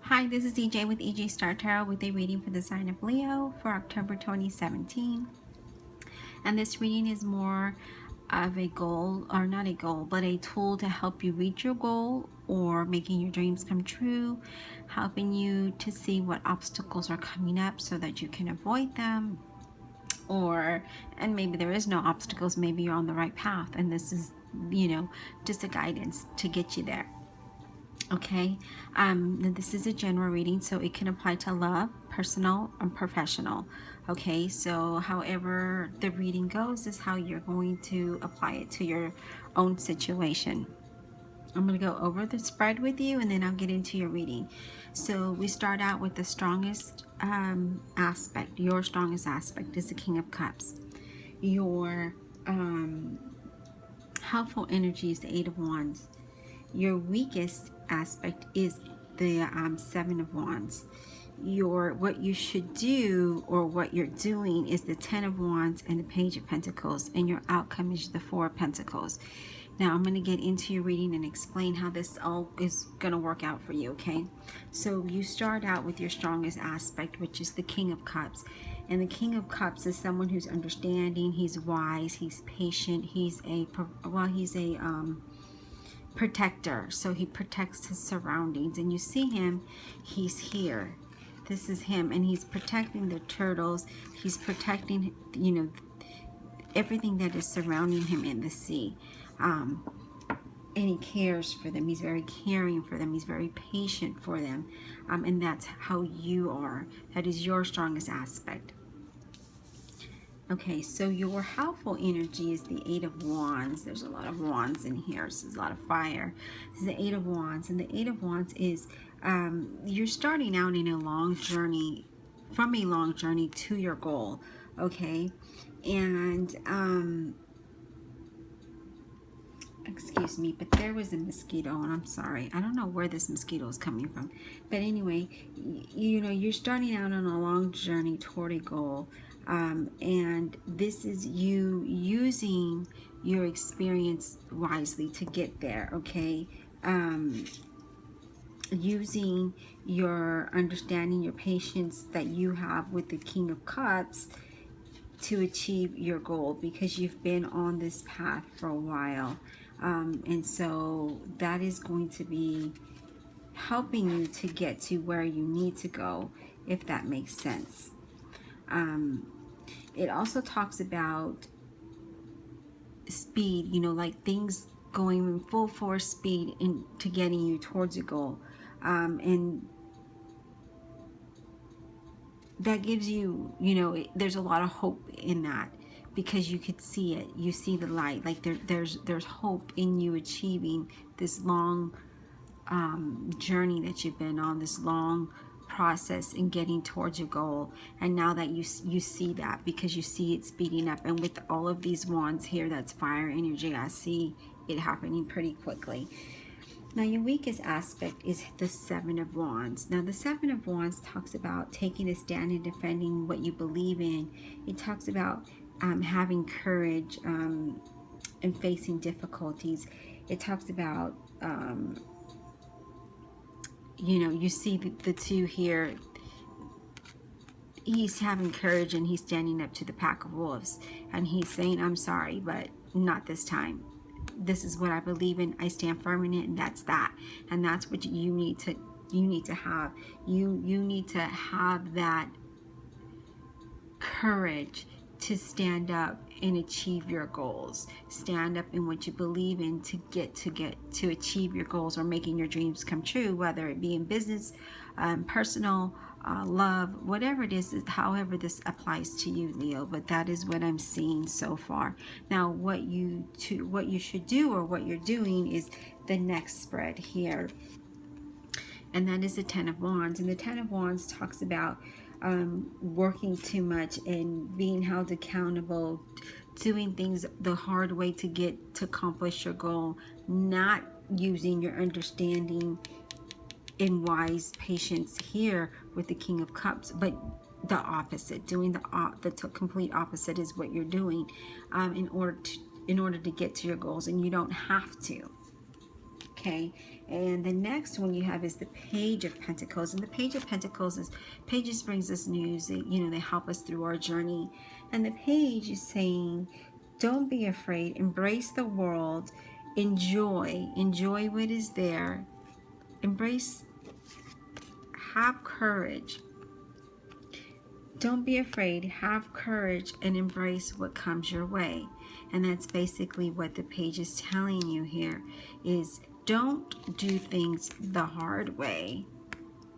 Hi, this is EJ with EJ Star Tarot with a reading for the sign of Leo for October 2017. And this reading is more of a goal, or not a goal, but a tool to help you reach your goal or making your dreams come true, helping you to see what obstacles are coming up so that you can avoid them. And maybe there is no obstacles, maybe you're on the right path, and this is, just a guidance to get you there. Okay, this is a general reading, so it can apply to love, personal, and professional. Okay, so however the reading goes is how you're going to apply it to your own situation. I'm going to go over the spread with you, and then I'll get into your reading. So we start out with the strongest aspect. Your strongest aspect is the King of Cups. Your helpful energy is the Eight of Wands. Your weakest aspect is the Seven of Wands. What you should do, or what you're doing, is the Ten of Wands and the Page of Pentacles, and your outcome is the Four of Pentacles. Now I'm going to get into your reading and explain how this all is going to work out for you, okay? So you start out with your strongest aspect, which is the King of Cups. And the King of Cups is someone who's understanding, he's wise, he's patient, he's a protector, so he protects his surroundings. And you see him, he's here, this is him, and he's protecting the turtles, he's protecting, everything that is surrounding him in the sea. And he cares for them, he's very caring for them, he's very patient for them, and that's how you are. That is your strongest aspect. Okay, so your helpful energy is the Eight of Wands. There's a lot of wands in here, so there's a lot of fire. This is the Eight of Wands, and the Eight of Wands is you're starting out in a long journey, from a long journey to your goal, okay? And excuse me, but there was a mosquito, and I'm sorry, I don't know where this mosquito is coming from, but anyway, you're starting out on a long journey toward a goal, and this is you using your experience wisely to get there, okay? Using your understanding, your patience that you have with the King of Cups to achieve your goal, because you've been on this path for a while. And so that is going to be helping you to get to where you need to go, if that makes sense. It also talks about speed, like things going in full force speed into getting you towards your goal. And that gives you, there's a lot of hope in that, because you could see it, you see the light, like there's hope in you achieving this long journey that you've been on, this long process in getting towards your goal. And now that you see that, because you see it speeding up, and with all of these wands here, that's fire energy, I see it happening pretty quickly. Now your weakest aspect is the Seven of Wands. Now the Seven of Wands talks about taking a stand and defending what you believe in. It talks about having courage and facing difficulties. It talks about, you see the two here. He's having courage, and he's standing up to the pack of wolves, and he's saying, I'm sorry, but not this time. This is what I believe in, I stand firm in it, and that's that. And that's what you need to have. You need to have that courage to stand up and achieve your goals. Stand up in what you believe in to achieve your goals, or making your dreams come true, whether it be in business, personal, love, whatever it is, however this applies to you, Leo. But that is what I'm seeing so far. Now what you should do, or what you're doing, is the next spread here, and that is the Ten of Wands. And the Ten of Wands talks about working too much and being held accountable, doing things the hard way to accomplish your goal, not using your understanding in wise patience here with the King of Cups, but the opposite, doing the complete opposite is what you're doing in order to get to your goals, and you don't have to. Okay, and the next one you have is the Page of Pentacles, and the Page of Pentacles is pages brings us news. They help us through our journey, and the page is saying, don't be afraid, embrace the world, enjoy what is there, embrace, have courage. Don't be afraid, have courage, and embrace what comes your way. And that's basically what the page is telling you here is don't do things the hard way,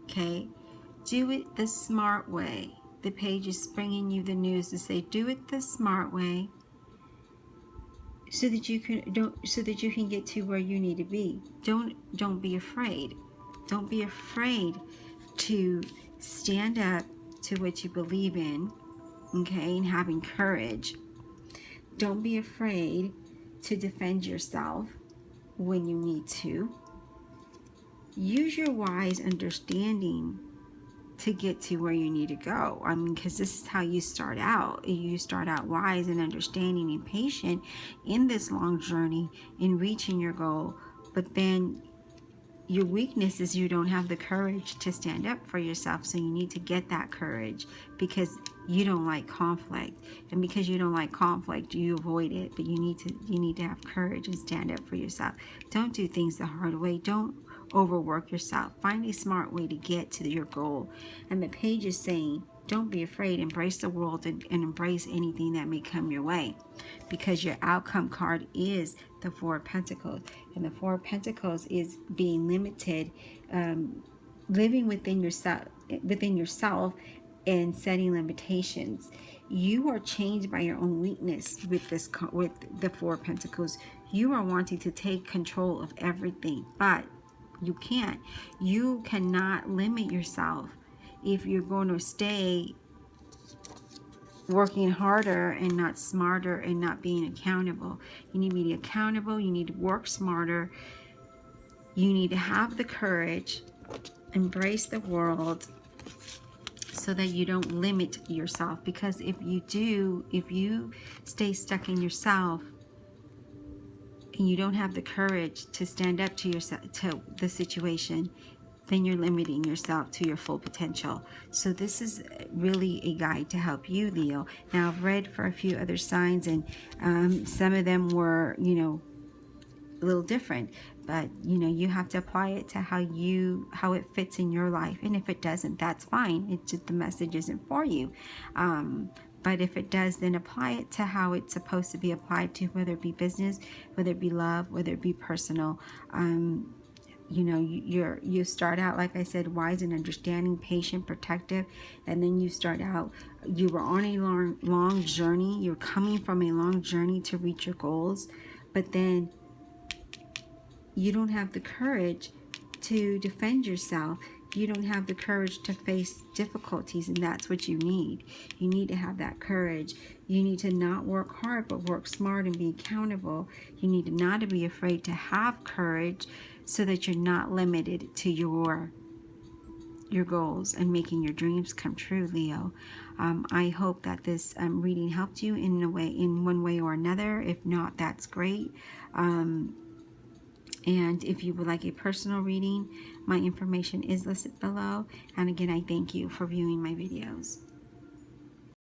okay? Do it the smart way. The page is bringing you the news to say do it the smart way so that you can get to where you need to be. Don't be afraid. Don't be afraid to stand up to what you believe in, okay, and having courage. Don't be afraid to defend yourself when you need to. Use your wise understanding to get to where you need to go. I mean, because this is how you start out. You start out wise and understanding and patient in this long journey in reaching your goal. But then your weakness is you don't have the courage to stand up for yourself. So you need to get that courage because you don't like conflict. And because you don't like conflict, you avoid it. But you need to have courage and stand up for yourself. Don't do things the hard way. Don't overwork yourself. Find a smart way to get to your goal. And the page is saying, don't be afraid. Embrace the world and embrace anything that may come your way. Because your outcome card is the Four of Pentacles. And the Four of Pentacles is being limited, living within yourself and setting limitations. You are changed by your own weakness with the Four of Pentacles. You are wanting to take control of everything, but you can't. You cannot limit yourself if you're going to stay working harder and not smarter and not being accountable. You need to be accountable. You need to work smarter. You need to have the courage, embrace the world so that you don't limit yourself. Because if you stay stuck in yourself and you don't have the courage to stand up to yourself, to the situation, then you're limiting yourself to your full potential. So this is really a guide to help you, Leo. Now, I've read for a few other signs, and some of them were, a little different, but you have to apply it to how it fits in your life. And if it doesn't, that's fine. It's just the message isn't for you. But if it does, then apply it to how it's supposed to be applied to, whether it be business, whether it be love, whether it be personal. You start out, like I said, wise and understanding, patient, protective, and then you start out, you were on a long journey. You're coming from a long journey to reach your goals, but then you don't have the courage to defend yourself. You don't have the courage to face difficulties, and that's what you need. You need to have that courage. You need to not work hard, but work smart and be accountable. You need to not be afraid to have courage so that you're not limited to your goals and making your dreams come true, Leo. I hope that this reading helped you in one way or another. If not, that's great. And if you would like a personal reading, my information is listed below. And again, I thank you for viewing my videos.